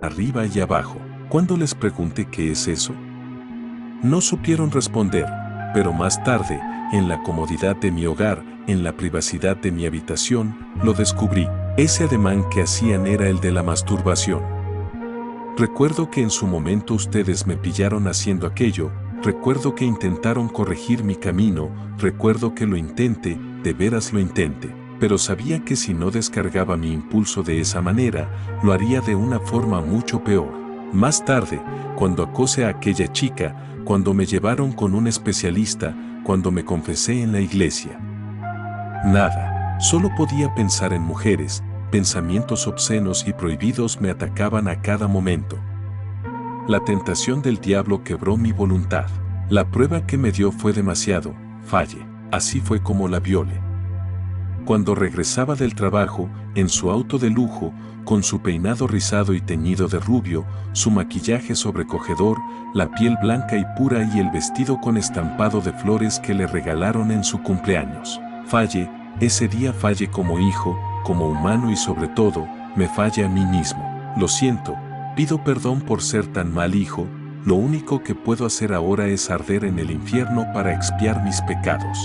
arriba y abajo. Cuando les pregunté qué es eso, no supieron responder, pero más tarde, en la comodidad de mi hogar, en la privacidad de mi habitación, lo descubrí. Ese ademán que hacían era el de la masturbación. Recuerdo que en su momento ustedes me pillaron haciendo aquello, recuerdo que intentaron corregir mi camino, recuerdo que lo intenté, de veras lo intenté, pero sabía que si no descargaba mi impulso de esa manera, lo haría de una forma mucho peor. Más tarde, cuando acosé a aquella chica, cuando me llevaron con un especialista, cuando me confesé en la iglesia. Nada, solo podía pensar en mujeres, pensamientos obscenos y prohibidos me atacaban a cada momento. La tentación del diablo quebró mi voluntad. La prueba que me dio fue demasiado, falle, así fue como la violé. Cuando regresaba del trabajo, en su auto de lujo, con su peinado rizado y teñido de rubio, su maquillaje sobrecogedor, la piel blanca y pura y el vestido con estampado de flores que le regalaron en su cumpleaños. Falle, ese día falle como hijo, como humano y sobre todo, me falle a mí mismo. Lo siento, pido perdón por ser tan mal hijo, lo único que puedo hacer ahora es arder en el infierno para expiar mis pecados.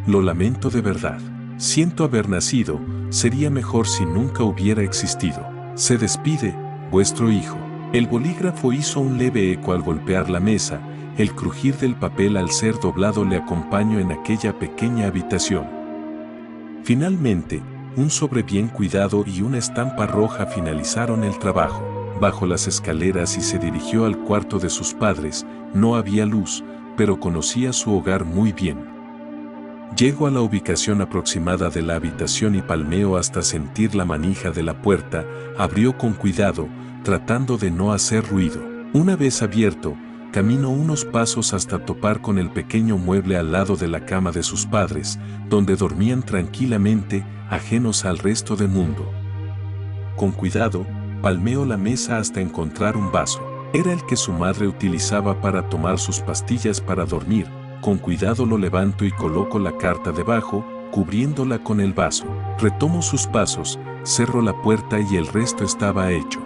Lo lamento de verdad. Siento haber nacido, sería mejor si nunca hubiera existido. Se despide, vuestro hijo. El bolígrafo hizo un leve eco al golpear la mesa, el crujir del papel al ser doblado le acompañó en aquella pequeña habitación. Finalmente, un sobre bien cuidado y una estampa roja finalizaron el trabajo. Bajó las escaleras y se dirigió al cuarto de sus padres. No había luz, pero conocía su hogar muy bien. Llego a la ubicación aproximada de la habitación y palmeo hasta sentir la manija de la puerta, abrió con cuidado, tratando de no hacer ruido. Una vez abierto, camino unos pasos hasta topar con el pequeño mueble al lado de la cama de sus padres, donde dormían tranquilamente, ajenos al resto del mundo. Con cuidado, palmeo la mesa hasta encontrar un vaso. Era el que su madre utilizaba para tomar sus pastillas para dormir. Con cuidado lo levanto y coloco la carta debajo, cubriéndola con el vaso. Retomo sus pasos, cerro la puerta y el resto estaba hecho.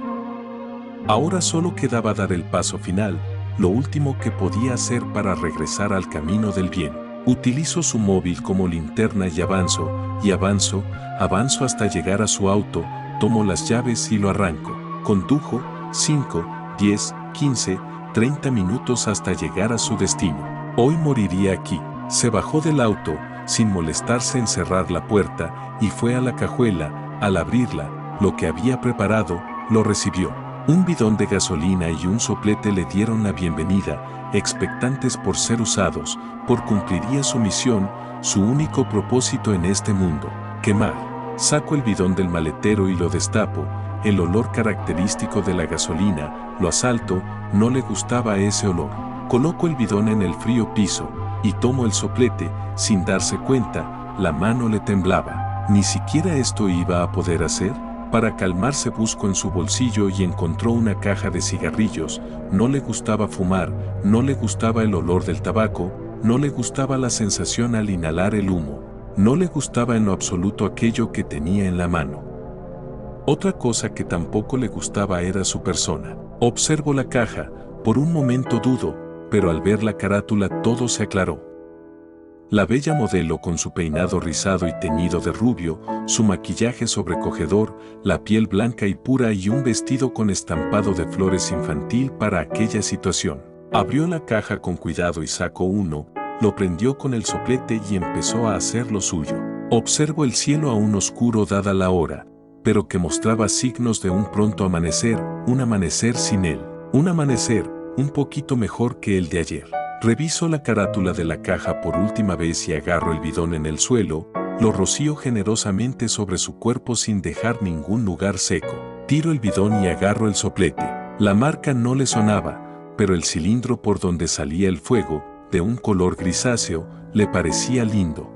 Ahora solo quedaba dar el paso final, lo último que podía hacer para regresar al camino del bien. Utilizo su móvil como linterna y avanzo hasta llegar a su auto, tomo las llaves y lo arranco. Condujo 5, 10, 15, 30 minutos hasta llegar a su destino. Hoy moriría aquí. Se bajó del auto, sin molestarse en cerrar la puerta, y fue a la cajuela. Al abrirla, lo que había preparado, lo recibió. Un bidón de gasolina y un soplete le dieron la bienvenida, expectantes por ser usados, por cumpliría su misión, su único propósito en este mundo, quemar. Saco el bidón del maletero y lo destapo, el olor característico de la gasolina, lo asalto, no le gustaba ese olor. Coloco el bidón en el frío piso y tomo el soplete, sin darse cuenta, la mano le temblaba. ¿Ni siquiera esto iba a poder hacer? Para calmarse buscó en su bolsillo y encontró una caja de cigarrillos. No le gustaba fumar, no le gustaba el olor del tabaco, no le gustaba la sensación al inhalar el humo, no le gustaba en lo absoluto aquello que tenía en la mano. Otra cosa que tampoco le gustaba era su persona. Observo la caja, por un momento dudo, pero al ver la carátula todo se aclaró. La bella modelo con su peinado rizado y teñido de rubio, su maquillaje sobrecogedor, la piel blanca y pura y un vestido con estampado de flores infantil para aquella situación. Abrió la caja con cuidado y sacó uno, lo prendió con el soplete y empezó a hacer lo suyo. Observo el cielo aún oscuro dada la hora, pero que mostraba signos de un pronto amanecer, un amanecer sin él, un amanecer un poquito mejor que el de ayer. Reviso la carátula de la caja por última vez y agarro el bidón en el suelo, lo rocío generosamente sobre su cuerpo sin dejar ningún lugar seco. Tiro el bidón y agarro el soplete. La marca no le sonaba, pero el cilindro por donde salía el fuego, de un color grisáceo, le parecía lindo.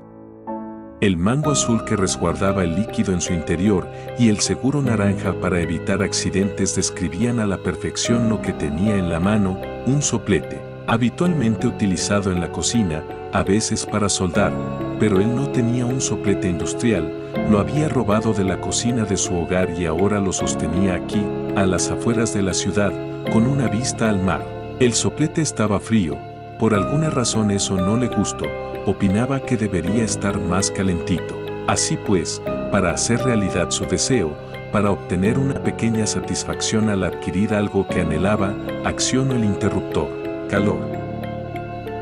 El mango azul que resguardaba el líquido en su interior y el seguro naranja para evitar accidentes describían a la perfección lo que tenía en la mano, un soplete, habitualmente utilizado en la cocina, a veces para soldar, pero él no tenía un soplete industrial, lo había robado de la cocina de su hogar y ahora lo sostenía aquí, a las afueras de la ciudad, con una vista al mar. El soplete estaba frío, por alguna razón eso no le gustó, opinaba que debería estar más calentito. Así pues, para hacer realidad su deseo, para obtener una pequeña satisfacción al adquirir algo que anhelaba, accionó el interruptor. Calor.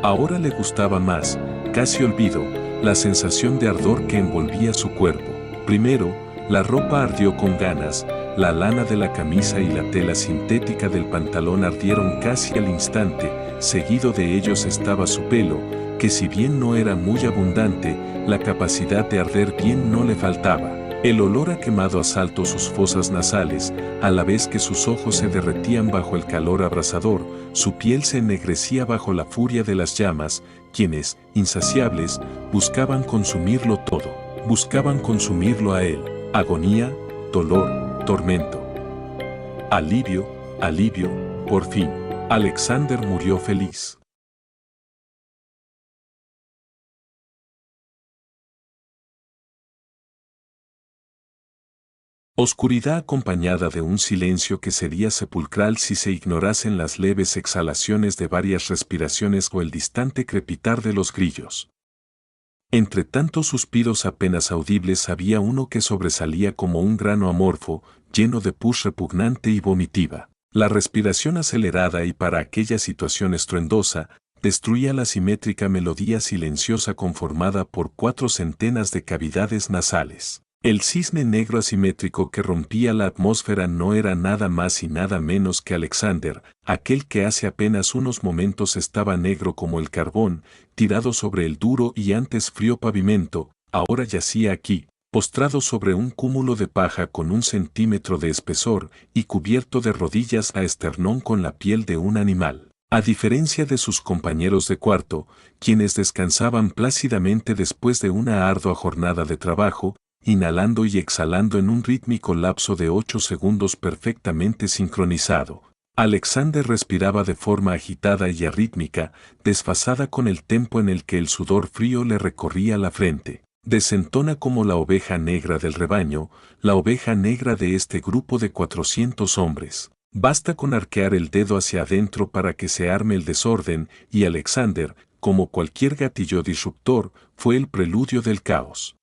Ahora le gustaba más, casi olvidó, la sensación de ardor que envolvía su cuerpo. Primero, la ropa ardió con ganas, la lana de la camisa y la tela sintética del pantalón ardieron casi al instante, seguido de ellos estaba su pelo, que si bien no era muy abundante, la capacidad de arder bien no le faltaba. El olor a quemado asaltó sus fosas nasales, a la vez que sus ojos se derretían bajo el calor abrasador, su piel se ennegrecía bajo la furia de las llamas, quienes, insaciables, buscaban consumirlo todo, buscaban consumirlo a él. Agonía, dolor, tormento. Alivio, alivio, por fin. Alexander murió feliz. Oscuridad acompañada de un silencio que sería sepulcral si se ignorasen las leves exhalaciones de varias respiraciones o el distante crepitar de los grillos. Entre tantos suspiros apenas audibles había uno que sobresalía como un grano amorfo, lleno de pus repugnante y vomitiva. La respiración acelerada y para aquella situación estruendosa, destruía la simétrica melodía silenciosa conformada por 4 centenas de cavidades nasales. El cisne negro asimétrico que rompía la atmósfera no era nada más y nada menos que Alexander, aquel que hace apenas unos momentos estaba negro como el carbón, tirado sobre el duro y antes frío pavimento, ahora yacía aquí, postrado sobre un cúmulo de paja con 1 centímetro de espesor y cubierto de rodillas a esternón con la piel de un animal. A diferencia de sus compañeros de cuarto, quienes descansaban plácidamente después de una ardua jornada de trabajo, inhalando y exhalando en un rítmico lapso de 8 segundos perfectamente sincronizado. Alexander respiraba de forma agitada y arrítmica, desfasada con el tempo en el que el sudor frío le recorría la frente. Desentona como la oveja negra del rebaño, la oveja negra de este grupo de 400 hombres. Basta con arquear el dedo hacia adentro para que se arme el desorden, y Alexander, como cualquier gatillo disruptor, fue el preludio del caos.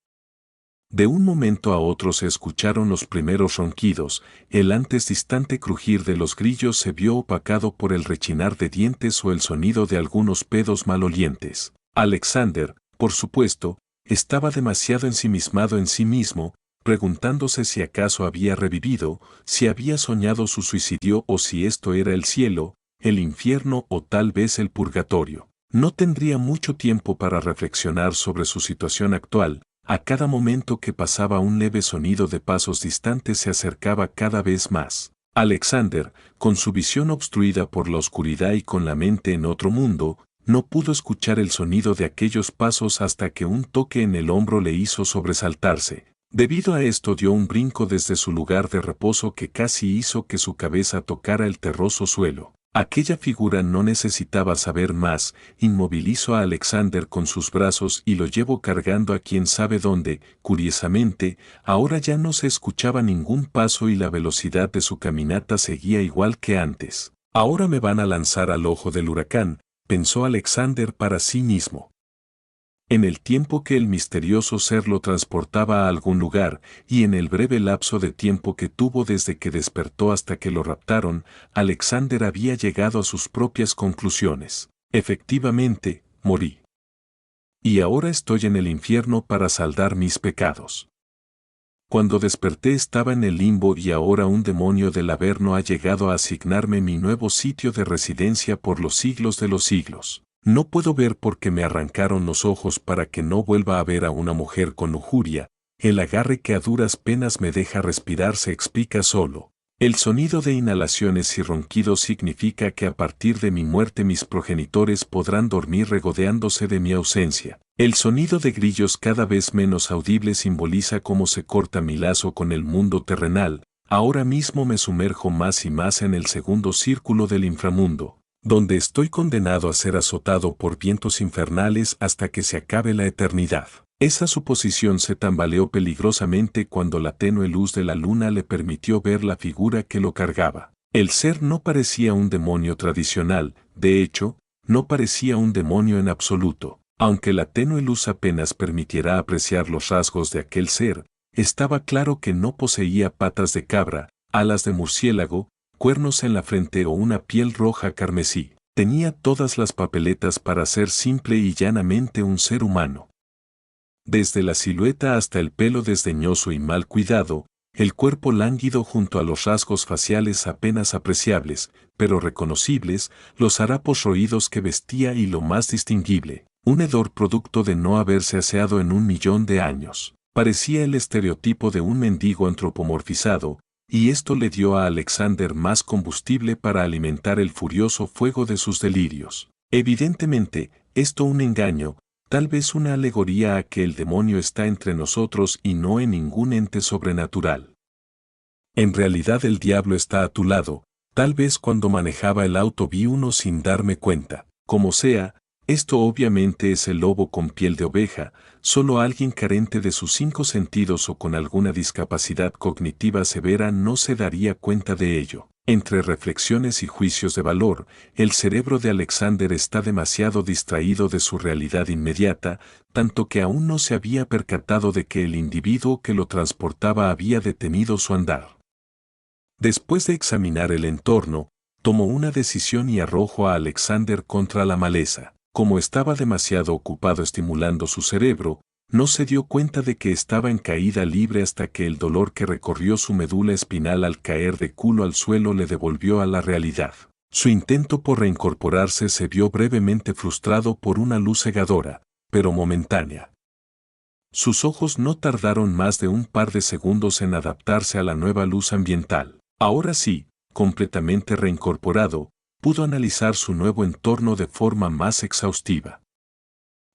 De un momento a otro se escucharon los primeros ronquidos, el antes distante crujir de los grillos se vio opacado por el rechinar de dientes o el sonido de algunos pedos malolientes. Alexander, por supuesto, estaba demasiado ensimismado en sí mismo, preguntándose si acaso había revivido, si había soñado su suicidio o si esto era el cielo, el infierno o tal vez el purgatorio. No tendría mucho tiempo para reflexionar sobre su situación actual. A cada momento que pasaba un leve sonido de pasos distantes se acercaba cada vez más. Alexander, con su visión obstruida por la oscuridad y con la mente en otro mundo, no pudo escuchar el sonido de aquellos pasos hasta que un toque en el hombro le hizo sobresaltarse. Debido a esto dio un brinco desde su lugar de reposo que casi hizo que su cabeza tocara el terroso suelo. Aquella figura no necesitaba saber más, inmovilizó a Alexander con sus brazos y lo llevó cargando a quién sabe dónde. Curiosamente, ahora ya no se escuchaba ningún paso y la velocidad de su caminata seguía igual que antes. Ahora me van a lanzar al ojo del huracán, pensó Alexander para sí mismo. En el tiempo que el misterioso ser lo transportaba a algún lugar, y en el breve lapso de tiempo que tuvo desde que despertó hasta que lo raptaron, Alexander había llegado a sus propias conclusiones. Efectivamente, morí. Y ahora estoy en el infierno para saldar mis pecados. Cuando desperté estaba en el limbo y ahora un demonio del Averno ha llegado a asignarme mi nuevo sitio de residencia por los siglos de los siglos. No puedo ver porque me arrancaron los ojos para que no vuelva a ver a una mujer con lujuria, el agarre que a duras penas me deja respirar se explica solo. El sonido de inhalaciones y ronquidos significa que a partir de mi muerte mis progenitores podrán dormir regodeándose de mi ausencia. El sonido de grillos cada vez menos audible simboliza cómo se corta mi lazo con el mundo terrenal. Ahora mismo me sumerjo más y más en el segundo círculo del inframundo. donde estoy condenado a ser azotado por vientos infernales hasta que se acabe la eternidad. Esa suposición se tambaleó peligrosamente cuando la tenue luz de la luna le permitió ver la figura que lo cargaba. El ser no parecía un demonio tradicional, de hecho, no parecía un demonio en absoluto. Aunque la tenue luz apenas permitiera apreciar los rasgos de aquel ser, estaba claro que no poseía patas de cabra, alas de murciélago, cuernos en la frente o una piel roja carmesí. Tenía todas las papeletas para ser simple y llanamente un ser humano. Desde la silueta hasta el pelo desdeñoso y mal cuidado, el cuerpo lánguido junto a los rasgos faciales apenas apreciables, pero reconocibles, los harapos roídos que vestía y lo más distinguible, un hedor producto de no haberse aseado en 1.000.000 de años. Parecía el estereotipo de un mendigo antropomorfizado, y esto le dio a Alexander más combustible para alimentar el furioso fuego de sus delirios. Evidentemente, esto un engaño, tal vez una alegoría a que el demonio está entre nosotros y no en ningún ente sobrenatural. En realidad el diablo está a tu lado, tal vez cuando manejaba el auto vi uno sin darme cuenta. Como sea, esto obviamente es el lobo con piel de oveja, solo alguien carente de sus 5 sentidos o con alguna discapacidad cognitiva severa no se daría cuenta de ello. Entre reflexiones y juicios de valor, el cerebro de Alexander está demasiado distraído de su realidad inmediata, tanto que aún no se había percatado de que el individuo que lo transportaba había detenido su andar. Después de examinar el entorno, tomó una decisión y arrojó a Alexander contra la maleza. Como estaba demasiado ocupado estimulando su cerebro, no se dio cuenta de que estaba en caída libre hasta que el dolor que recorrió su médula espinal al caer de culo al suelo le devolvió a la realidad. Su intento por reincorporarse se vio brevemente frustrado por una luz cegadora, pero momentánea. Sus ojos no tardaron más de un par de segundos en adaptarse a la nueva luz ambiental. Ahora sí, completamente reincorporado, pudo analizar su nuevo entorno de forma más exhaustiva.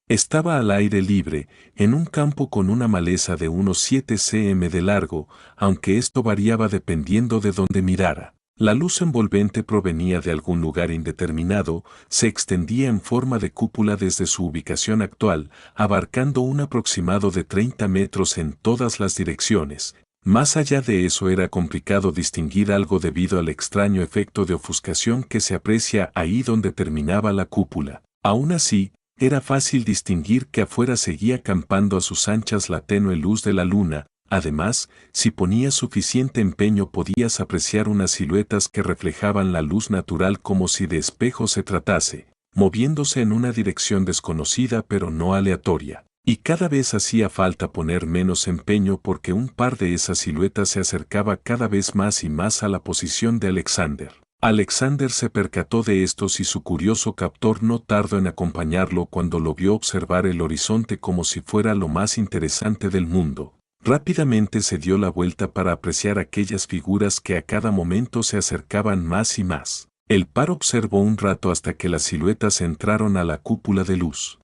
Estaba al aire libre, en un campo con una maleza de unos 7 cm de largo, aunque esto variaba dependiendo de donde mirara. La luz envolvente provenía de algún lugar indeterminado, se extendía en forma de cúpula desde su ubicación actual, abarcando un aproximado de 30 metros en todas las direcciones. Más allá de eso era complicado distinguir algo debido al extraño efecto de ofuscación que se aprecia ahí donde terminaba la cúpula. Aún así, era fácil distinguir que afuera seguía campando a sus anchas la tenue luz de la luna. Además, si ponías suficiente empeño podías apreciar unas siluetas que reflejaban la luz natural como si de espejo se tratase, moviéndose en una dirección desconocida pero no aleatoria. Y cada vez hacía falta poner menos empeño porque un par de esas siluetas se acercaba cada vez más y más a la posición de Alexander. Alexander se percató de estos y su curioso captor no tardó en acompañarlo cuando lo vio observar el horizonte como si fuera lo más interesante del mundo. Rápidamente se dio la vuelta para apreciar aquellas figuras que a cada momento se acercaban más y más. El par observó un rato hasta que las siluetas entraron a la cúpula de luz.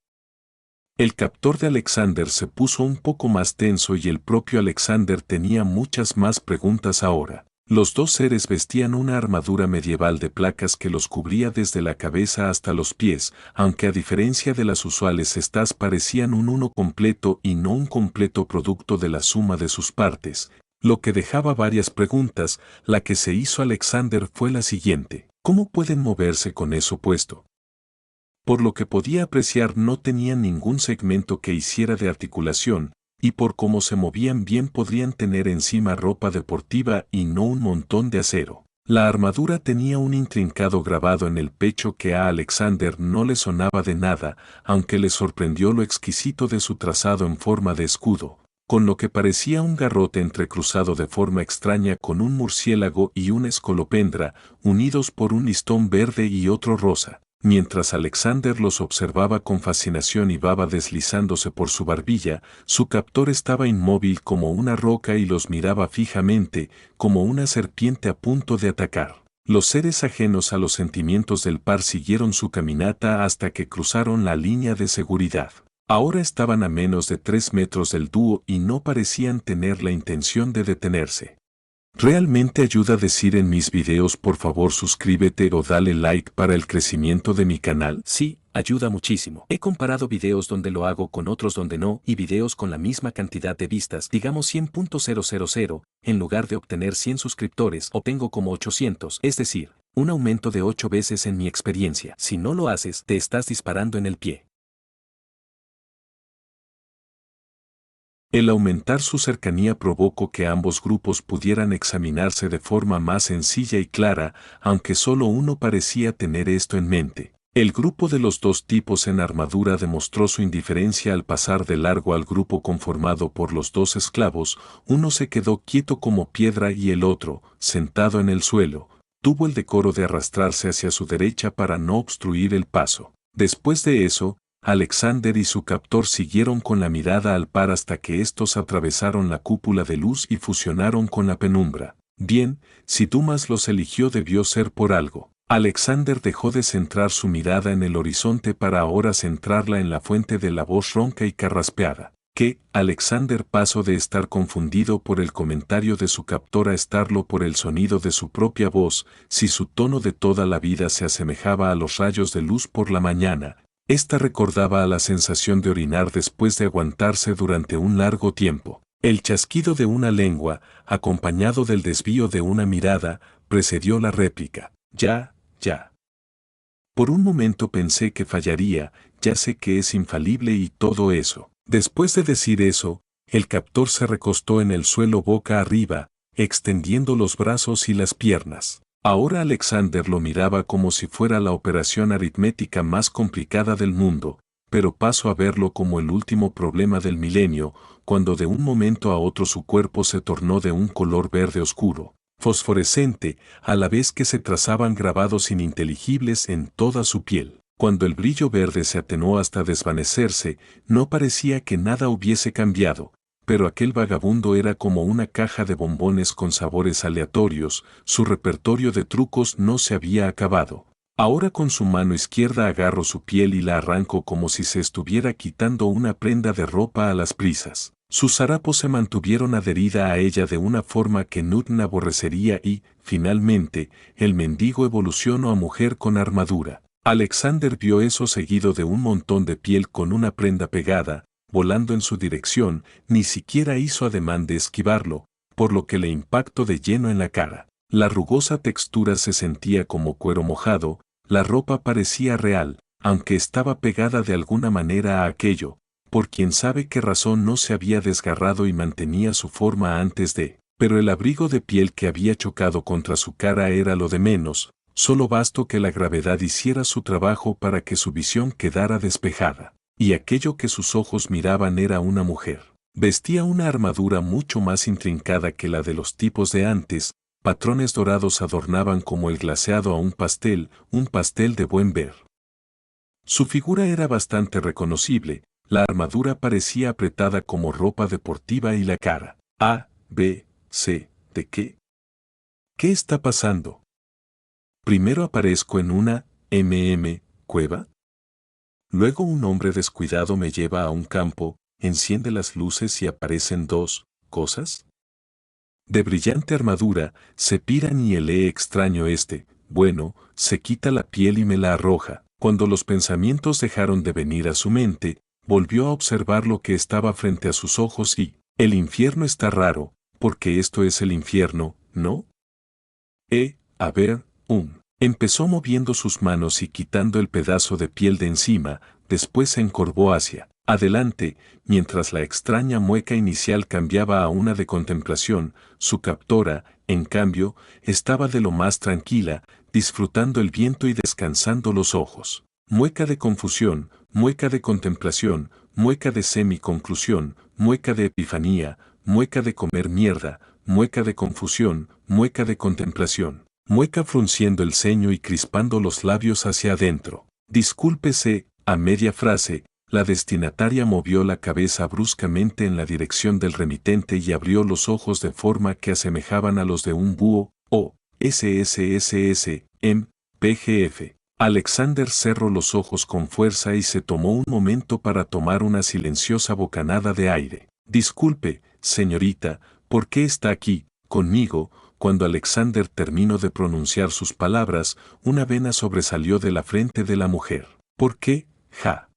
El captor de Alexander se puso un poco más tenso y el propio Alexander tenía muchas más preguntas ahora. Los dos seres vestían una armadura medieval de placas que los cubría desde la cabeza hasta los pies, aunque a diferencia de las usuales estas parecían un uno completo y no un completo producto de la suma de sus partes, lo que dejaba varias preguntas. La que se hizo Alexander fue la siguiente: ¿cómo pueden moverse con eso puesto? Por lo que podía apreciar no tenían ningún segmento que hiciera de articulación, y por cómo se movían bien podrían tener encima ropa deportiva y no un montón de acero. La armadura tenía un intrincado grabado en el pecho que a Alexander no le sonaba de nada, aunque le sorprendió lo exquisito de su trazado en forma de escudo, con lo que parecía un garrote entrecruzado de forma extraña con un murciélago y una escolopendra, unidos por un listón verde y otro rosa. Mientras Alexander los observaba con fascinación y baba deslizándose por su barbilla, su captor estaba inmóvil como una roca y los miraba fijamente, como una serpiente a punto de atacar. Los seres ajenos a los sentimientos del par siguieron su caminata hasta que cruzaron la línea de seguridad. Ahora estaban a menos de 3 metros del dúo y no parecían tener la intención de detenerse. Realmente ayuda a decir en mis videos por favor suscríbete o dale like para el crecimiento de mi canal. Sí, ayuda muchísimo. He comparado videos donde lo hago con otros donde no y videos con la misma cantidad de vistas, digamos 100.000, en lugar de obtener 100 suscriptores, obtengo como 800, es decir, un aumento de 8 veces en mi experiencia. Si no lo haces, te estás disparando en el pie. El aumentar su cercanía provocó que ambos grupos pudieran examinarse de forma más sencilla y clara, aunque solo uno parecía tener esto en mente. El grupo de los dos tipos en armadura demostró su indiferencia al pasar de largo al grupo conformado por los dos esclavos, uno se quedó quieto como piedra y el otro, sentado en el suelo, tuvo el decoro de arrastrarse hacia su derecha para no obstruir el paso. Después de eso, Alexander y su captor siguieron con la mirada al par hasta que estos atravesaron la cúpula de luz y fusionaron con la penumbra. Bien, si Dumas los eligió debió ser por algo. Alexander dejó de centrar su mirada en el horizonte para ahora centrarla en la fuente de la voz ronca y carraspeada. Que, Alexander pasó de estar confundido por el comentario de su captor a estarlo por el sonido de su propia voz, si su tono de toda la vida se asemejaba a los rayos de luz por la mañana. Esta recordaba a la sensación de orinar después de aguantarse durante un largo tiempo. El chasquido de una lengua, acompañado del desvío de una mirada, precedió la réplica. Ya. Por un momento pensé que fallaría, ya sé que es infalible y todo eso. Después de decir eso, el captor se recostó en el suelo boca arriba, extendiendo los brazos y las piernas. Ahora Alexander lo miraba como si fuera la operación aritmética más complicada del mundo, pero pasó a verlo como el último problema del milenio, cuando de un momento a otro su cuerpo se tornó de un color verde oscuro, fosforescente, a la vez que se trazaban grabados ininteligibles en toda su piel. Cuando el brillo verde se atenuó hasta desvanecerse, no parecía que nada hubiese cambiado, pero aquel vagabundo era como una caja de bombones con sabores aleatorios, su repertorio de trucos no se había acabado. Ahora con su mano izquierda agarró su piel y la arrancó como si se estuviera quitando una prenda de ropa a las prisas. Sus harapos se mantuvieron adherida a ella de una forma que Newton aborrecería y, finalmente, el mendigo evolucionó a mujer con armadura. Alexander vio eso seguido de un montón de piel con una prenda pegada, volando en su dirección, ni siquiera hizo ademán de esquivarlo, por lo que le impactó de lleno en la cara. La rugosa textura se sentía como cuero mojado, la ropa parecía real, aunque estaba pegada de alguna manera a aquello, por quien sabe qué razón no se había desgarrado y mantenía su forma antes de, pero el abrigo de piel que había chocado contra su cara era lo de menos, solo bastó que la gravedad hiciera su trabajo para que su visión quedara despejada. Y aquello que sus ojos miraban era una mujer. Vestía una armadura mucho más intrincada que la de los tipos de antes, patrones dorados adornaban como el glaseado a un pastel de buen ver. Su figura era bastante reconocible, la armadura parecía apretada como ropa deportiva y la cara. A, B, C, ¿de qué? ¿Qué está pasando? Primero aparezco en una cueva. Luego un hombre descuidado me lleva a un campo, enciende las luces y aparecen dos cosas. De brillante armadura, se piran y el extraño bueno, se quita la piel y me la arroja. Cuando los pensamientos dejaron de venir a su mente, volvió a observar lo que estaba frente a sus ojos y, el infierno está raro, porque esto es el infierno, ¿no? A ver, Empezó moviendo sus manos y quitando el pedazo de piel de encima, después se encorvó hacia adelante, mientras la extraña mueca inicial cambiaba a una de contemplación, su captora, en cambio, estaba de lo más tranquila, disfrutando el viento y descansando los ojos. Mueca de confusión, mueca de contemplación, mueca de semi-conclusión, mueca de epifanía, mueca de comer mierda, mueca de confusión, mueca de contemplación. Mueca frunciendo el ceño y crispando los labios hacia adentro. Discúlpese, a media frase, la destinataria movió la cabeza bruscamente en la dirección del remitente y abrió los ojos de forma que asemejaban a los de un búho, PGF. Alexander cerró los ojos con fuerza y se tomó un momento para tomar una silenciosa bocanada de aire. Disculpe, señorita, ¿por qué está aquí, conmigo? Cuando Alexander terminó de pronunciar sus palabras, una vena sobresalió de la frente de la mujer. ¿Por qué, ja?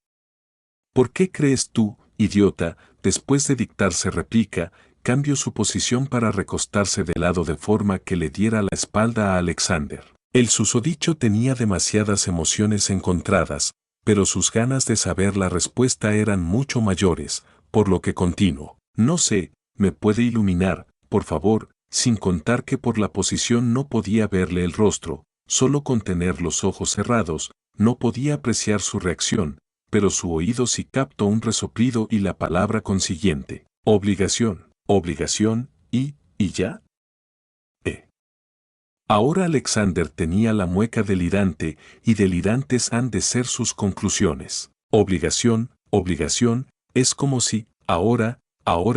¿Por qué crees tú, idiota? Después de dictarse réplica, cambió su posición para recostarse de lado de forma que le diera la espalda a Alexander. El susodicho tenía demasiadas emociones encontradas, pero sus ganas de saber la respuesta eran mucho mayores, por lo que continuó. No sé, ¿me puede iluminar, por favor? Sin contar que por la posición no podía verle el rostro, solo con tener los ojos cerrados, no podía apreciar su reacción, pero su oído sí captó un resoplido y la palabra consiguiente. Obligación, obligación, y ya. Ahora Alexander tenía la mueca delirante, y delirantes han de ser sus conclusiones. Obligación, obligación, es como si, ahora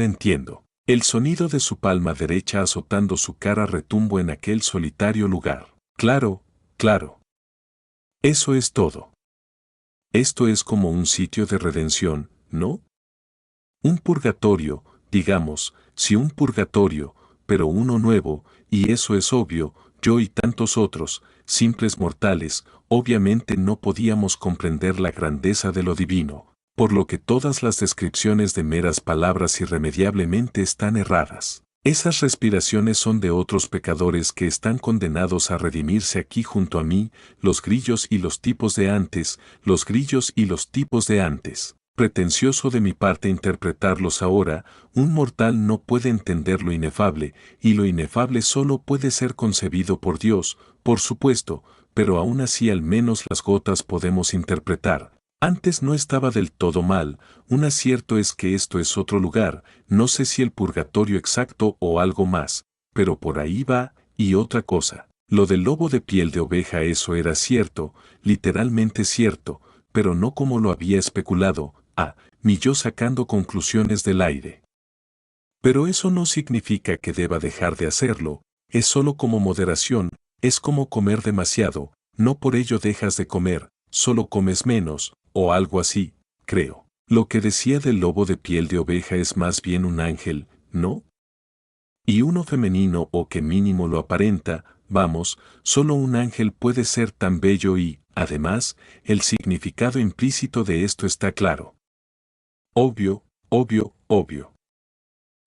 entiendo. El sonido de su palma derecha azotando su cara retumbó en aquel solitario lugar. Claro, claro. Eso es todo. Esto es como un sitio de redención, ¿no? Un purgatorio, digamos, sí, un purgatorio, pero uno nuevo, y eso es obvio. Yo y tantos otros, simples mortales, obviamente no podíamos comprender la grandeza de lo divino, por lo que todas las descripciones de meras palabras irremediablemente están erradas. Esas respiraciones son de otros pecadores que están condenados a redimirse aquí junto a mí, los grillos y los tipos de antes, los grillos y los tipos de antes. Pretencioso de mi parte interpretarlos ahora, un mortal no puede entender lo inefable, y lo inefable solo puede ser concebido por Dios, por supuesto, pero aún así al menos las gotas podemos interpretar. Antes no estaba del todo mal, un acierto es que esto es otro lugar, no sé si el purgatorio exacto o algo más, pero por ahí va, y otra cosa. Lo del lobo de piel de oveja, eso era cierto, literalmente cierto, pero no como lo había especulado, ni yo sacando conclusiones del aire. Pero eso no significa que deba dejar de hacerlo, es solo como moderación, es como comer demasiado, no por ello dejas de comer, solo comes menos, o algo así, creo. Lo que decía del lobo de piel de oveja es más bien un ángel, ¿no? Y uno femenino o que mínimo lo aparenta, vamos, solo un ángel puede ser tan bello y, además, el significado implícito de esto está claro. Obvio, obvio, obvio.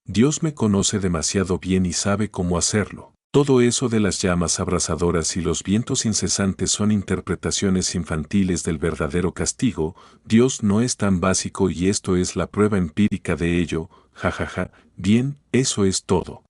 Dios me conoce demasiado bien y sabe cómo hacerlo. Todo eso de las llamas abrasadoras y los vientos incesantes son interpretaciones infantiles del verdadero castigo. Dios no es tan básico y esto es la prueba empírica de ello, jajaja. Bien, eso es todo.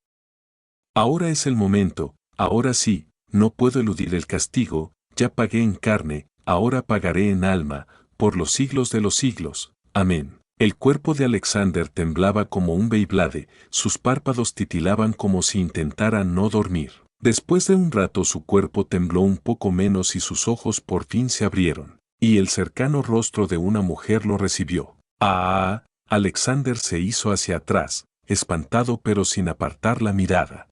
Ahora es el momento, ahora sí, no puedo eludir el castigo, ya pagué en carne, ahora pagaré en alma, por los siglos de los siglos. Amén. El cuerpo de Alexander temblaba como un Beyblade, sus párpados titilaban como si intentara no dormir. Después de un rato su cuerpo tembló un poco menos y sus ojos por fin se abrieron, y el cercano rostro de una mujer lo recibió. ¡Ah! Alexander se hizo hacia atrás, espantado pero sin apartar la mirada.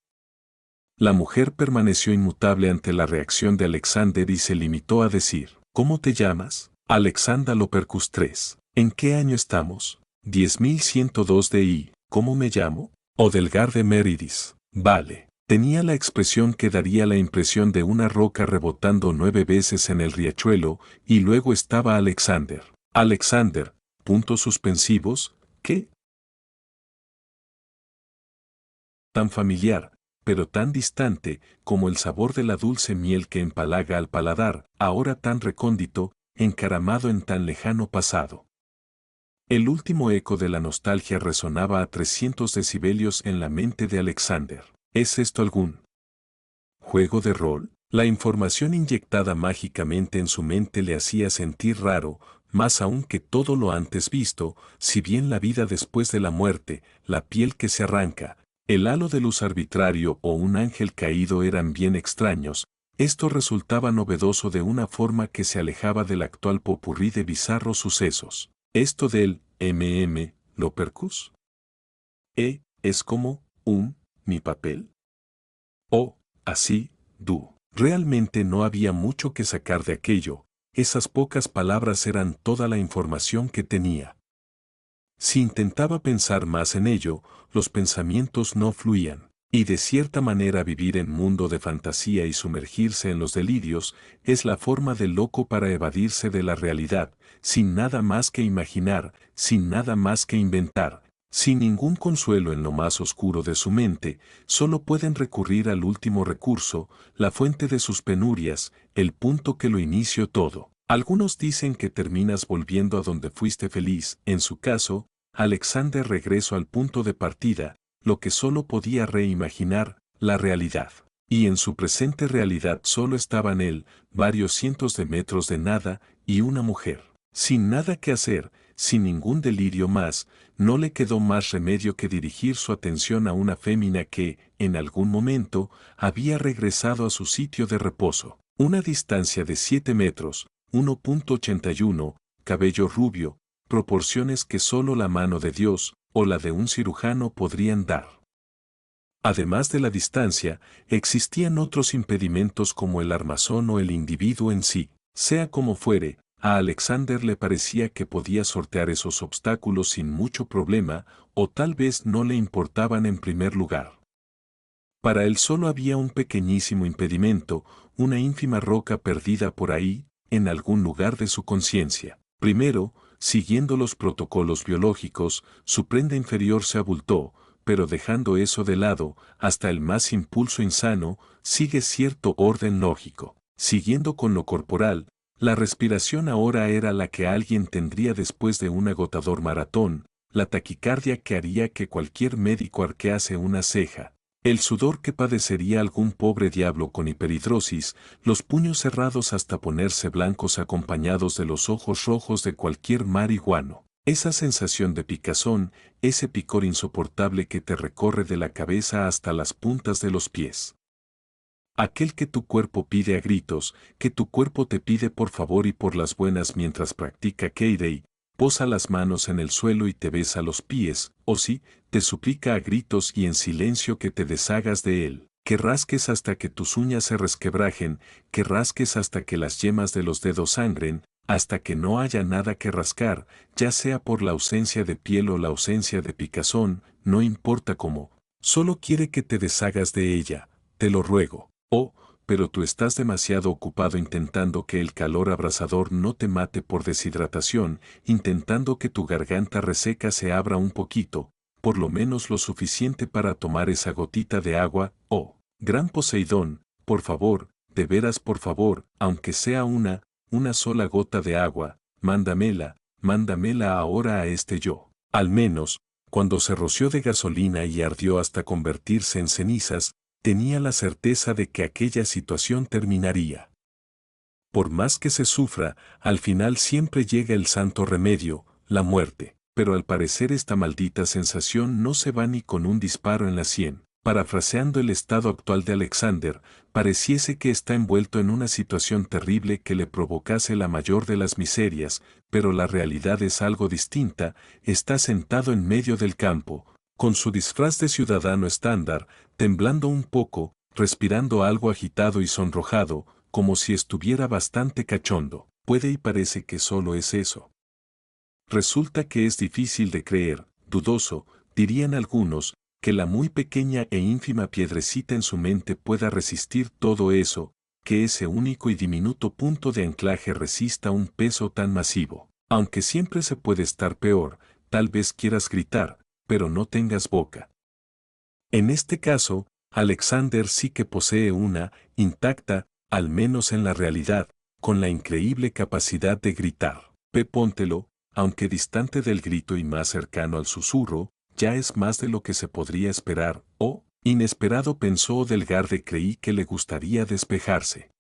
La mujer permaneció inmutable ante la reacción de Alexander y se limitó a decir, ¿cómo te llamas? Alexander Lopercus III. ¿En qué año estamos? 10.102 de I. ¿Cómo me llamo? Odelgar de Meridis. Vale. Tenía la expresión que daría la impresión de una roca rebotando 9 veces en el riachuelo, y luego estaba Alexander. Alexander, puntos suspensivos, ¿qué? Tan familiar, pero tan distante, como el sabor de la dulce miel que empalaga al paladar, ahora tan recóndito, encaramado en tan lejano pasado. El último eco de la nostalgia resonaba a 300 decibelios en la mente de Alexander. ¿Es esto algún juego de rol? La información inyectada mágicamente en su mente le hacía sentir raro, más aún que todo lo antes visto, si bien la vida después de la muerte, la piel que se arranca, el halo de luz arbitrario o un ángel caído eran bien extraños, esto resultaba novedoso de una forma que se alejaba del actual popurrí de bizarros sucesos. Esto del Lopercus. Es como mi papel. Así, Realmente no había mucho que sacar de aquello, esas pocas palabras eran toda la información que tenía. Si intentaba pensar más en ello, los pensamientos no fluían. Y de cierta manera vivir en mundo de fantasía y sumergirse en los delirios es la forma del loco para evadirse de la realidad, sin nada más que imaginar, sin nada más que inventar, sin ningún consuelo en lo más oscuro de su mente, solo pueden recurrir al último recurso, la fuente de sus penurias, el punto que lo inició todo. Algunos dicen que terminas volviendo a donde fuiste feliz, en su caso, Alexander regresó al punto de partida, lo que solo podía reimaginar, la realidad. Y en su presente realidad solo estaban él, varios cientos de metros de nada, y una mujer. Sin nada que hacer, sin ningún delirio más, no le quedó más remedio que dirigir su atención a una fémina que, en algún momento, había regresado a su sitio de reposo. Una distancia de 7 metros, 1.81, cabello rubio, proporciones que solo la mano de Dios, o la de un cirujano podrían dar. Además de la distancia, existían otros impedimentos como el armazón o el individuo en sí. Sea como fuere, a Alexander le parecía que podía sortear esos obstáculos sin mucho problema, o tal vez no le importaban en primer lugar. Para él solo había un pequeñísimo impedimento, una ínfima roca perdida por ahí, en algún lugar de su conciencia. Primero, siguiendo los protocolos biológicos, su prenda inferior se abultó, pero dejando eso de lado, hasta el más impulso insano, sigue cierto orden lógico. Siguiendo con lo corporal, la respiración ahora era la que alguien tendría después de un agotador maratón, la taquicardia que haría que cualquier médico arquease una ceja, el sudor que padecería algún pobre diablo con hiperhidrosis, los puños cerrados hasta ponerse blancos acompañados de los ojos rojos de cualquier marihuano. Esa sensación de picazón, ese picor insoportable que te recorre de la cabeza hasta las puntas de los pies. Aquel que tu cuerpo pide a gritos, que tu cuerpo te pide por favor y por las buenas mientras practica K-Day, posa las manos en el suelo y te besa los pies, o sí, te suplica a gritos y en silencio que te deshagas de él, que rasques hasta que tus uñas se resquebrajen, que rasques hasta que las yemas de los dedos sangren, hasta que no haya nada que rascar, ya sea por la ausencia de piel o la ausencia de picazón, no importa cómo, solo quiere que te deshagas de ella, te lo ruego. Oh, pero tú estás demasiado ocupado intentando que el calor abrasador no te mate por deshidratación, intentando que tu garganta reseca se abra un poquito, por lo menos lo suficiente para tomar esa gotita de agua. Oh, gran Poseidón, por favor, de veras por favor, aunque sea una sola gota de agua, mándamela ahora a este yo. Al menos, cuando se roció de gasolina y ardió hasta convertirse en cenizas, tenía la certeza de que aquella situación terminaría. Por más que se sufra, al final siempre llega el santo remedio, la muerte, pero al parecer esta maldita sensación no se va ni con un disparo en la sien. Parafraseando el estado actual de Alexander, pareciese que está envuelto en una situación terrible que le provocase la mayor de las miserias, pero la realidad es algo distinta, está sentado en medio del campo, con su disfraz de ciudadano estándar, temblando un poco, respirando algo agitado y sonrojado, como si estuviera bastante cachondo. Puede y parece que solo es eso. Resulta que es difícil de creer, dudoso, dirían algunos, que la muy pequeña e ínfima piedrecita en su mente pueda resistir todo eso, que ese único y diminuto punto de anclaje resista un peso tan masivo. Aunque siempre se puede estar peor, tal vez quieras gritar, pero no tengas boca. En este caso, Alexander sí que posee una, intacta, al menos en la realidad, con la increíble capacidad de gritar. Póntelo, aunque distante del grito y más cercano al susurro, ya es más de lo que se podría esperar, o, inesperado pensó Delgarde creí que le gustaría despejarse.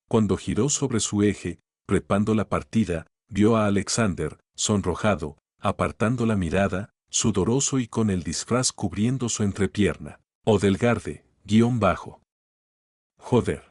Cuando giró sobre su eje, prepando la partida, vio a Alexander, sonrojado, apartando la mirada, sudoroso y con el disfraz cubriendo su entrepierna. O Delgarde, _. Joder.